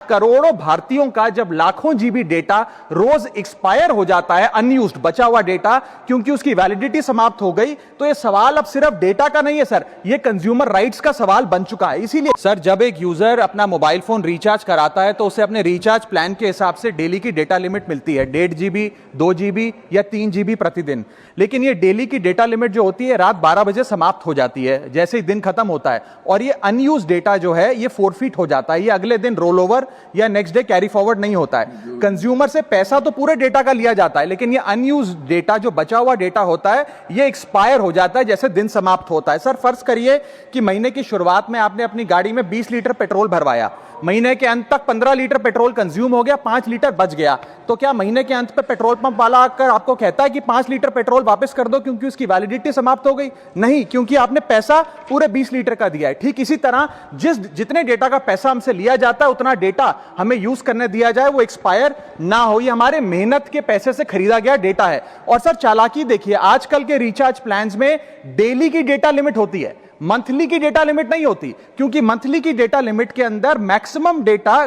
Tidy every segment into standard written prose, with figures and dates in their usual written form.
करोड़ों भारतीयों का जब लाखों जीबी डेटा रोज एक्सपायर हो जाता है, अनयूज्ड बचा हुआ डेटा, क्योंकि उसकी वैलिडिटी समाप्त हो गई, तो ये सवाल अब सिर्फ डेटा का नहीं है सर, ये कंज्यूमर राइट्स का सवाल बन चुका है। इसीलिए सर, जब एक यूजर अपना मोबाइल फोन रिचार्ज कराता है तो उसे अपने रिचार्ज प्लान के हिसाब से डेली की डेटा लिमिट मिलती है, 1.5 GB, 2 GB या 3 GB प्रतिदिन। लेकिन ये डेली की डेटा लिमिट जो होती है रात 12 बजे समाप्त हो जाती है, जैसे ही दिन खत्म होता है, और ये अनयूज्ड डेटा जो है ये फोरफिट हो जाता है, ये अगले दिन रोल ओवर या नेक्स्ट डे कैरी फॉरवर्ड नहीं होता है। कंज्यूमर से पैसा तो पूरे डेटा का लिया जाता है, लेकिन ये अनयूज्ड डेटा, जो बचा हुआ डेटा होता है, ये एक्सपायर हो जाता है जैसे दिन समाप्त होता है। सर, फर्ज करिए कि महीने की शुरुआत में आपने अपनी गाड़ी में 20 लीटर पेट्रोल भरवाया, महीने के अंत तक 15 लीटर पेट्रोल कंज्यूम हो गया, 5 लीटर बच गया, तो क्या महीने के अंत पे पेट्रोल पंप वाला आकर आपको कहता है कि 5 लीटर पेट्रोल वापस कर दो क्योंकि उसकी वैलिडिटी समाप्त हो गई? नहीं, क्योंकि आपने पैसा पूरे 20 लीटर का दिया है। ठीक इसी तरह जितने डेटा का पैसा हमसे लिया जाता है उतना डेटा हमें यूज करने दिया जाए, वो एक्सपायर ना हो। ये हमारे मेहनत के पैसे से खरीदा गया डेटा है। और सर, चालाकी देखिए, आजकल के रिचार्ज प्लान्स में डेली की डेटा लिमिट होती है, मंथली की डेटा लिमिट नहीं होती, क्योंकि मंथली की डेटा लिमिट के अंदर मैक्सिमम डेटा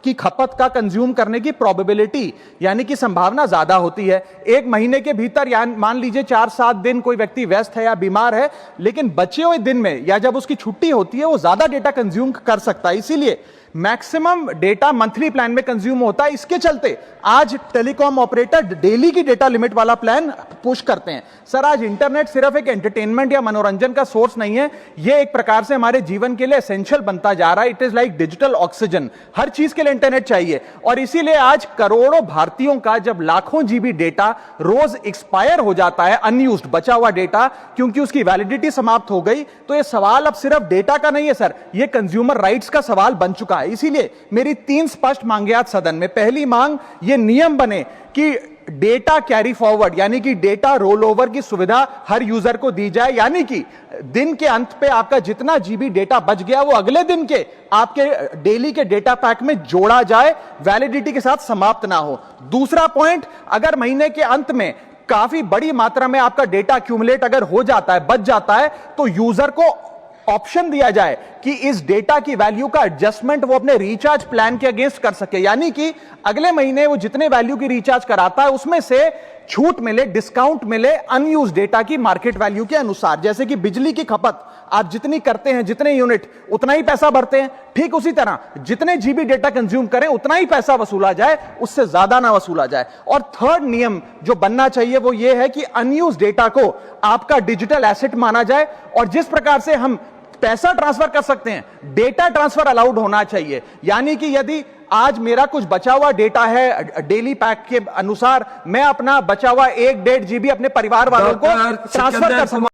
की खपत का कंज्यूम करने की प्रोबेबिलिटी यानी कि संभावना ज्यादा होती है। एक महीने के भीतर, या मान लीजिए 4-7 दिन कोई व्यक्ति व्यस्त है या बीमार है, लेकिन बचे हुए दिन में या जब उसकी छुट्टी होती है वो ज्यादा डेटा कंज्यूम कर सकता है। इसीलिए मैक्सिमम डेटा मंथली प्लान में कंज्यूम होता है। इसके चलते आज टेलीकॉम ऑपरेटर डेली की डेटा लिमिट वाला प्लान पुश करते हैं। सर, आज इंटरनेट सिर्फ एक एंटरटेनमेंट या मनोरंजन का सोर्स नहीं है, यह एक प्रकार से हमारे जीवन के लिए एसेंशियल बनता जा रहा है। It is like digital oxygen, हर चीज के लिए इंटरनेट चाहिए। और इसीलिए आज करोड़ों भारतीयों का जब लाखों जीबी डेटा रोज एक्सपायर हो जाता है, अनयूज्ड बचा हुआ डेटा, क्योंकि उसकी वैलिडिटी समाप्त हो गई, तो यह सवाल अब सिर्फ डेटा का नहीं है सर, यह कंज्यूमर राइट्स का सवाल बन चुका है। इसीलिए मेरी 3 स्पष्ट मांगे आज सदन में। पहली मांग, यह नियम बने कि डेटा कैरी फॉरवर्ड यानी कि डेटा रोल ओवर की सुविधा हर यूजर को दी जाए, यानी कि दिन के अंत पे आपका जितना जीबी डेटा बच गया वो अगले दिन के आपके डेली के डेटा पैक में जोड़ा जाए, वैलिडिटी के साथ समाप्त ना हो। दूसरा पॉइंट, अगर महीने के अंत में काफी बड़ी मात्रा में आपका डेटा एक्यूमुलेट अगर हो जाता है, बच जाता है, तो यूजर को ऑप्शन दिया जाए कि इस डेटा की वैल्यू का एडजस्टमेंट वो अपने रिचार्ज प्लान के अगेंस्ट कर सके, यानी कि अगले महीने वो जितने वैल्यू की रिचार्ज कराता है उसमें से छूट मिले, डिस्काउंट मिले अनयूज डेटा की मार्केट वैल्यू के अनुसार। जैसे कि बिजली की खपत आप जितनी करते हैं, जितने यूनिट, उतना ही पैसा भरते हैं, ठीक उसी तरह जितने जीबी डेटा कंज्यूम करें उतना ही पैसा वसूला जाए, उससे ज्यादा ना वसूला जाए। और थर्ड नियम जो बनना चाहिए वो ये है कि अनयूज डेटा को आपका डिजिटल एसेट माना जाए, और जिस प्रकार से हम पैसा ट्रांसफर कर सकते हैं, डेटा ट्रांसफर अलाउड होना चाहिए। यानी कि यदि आज मेरा कुछ बचा हुआ डेटा है डेली पैक के अनुसार, मैं अपना बचा हुआ 1-1.5 GB अपने परिवार वालों को ट्रांसफर कर सकता हूं।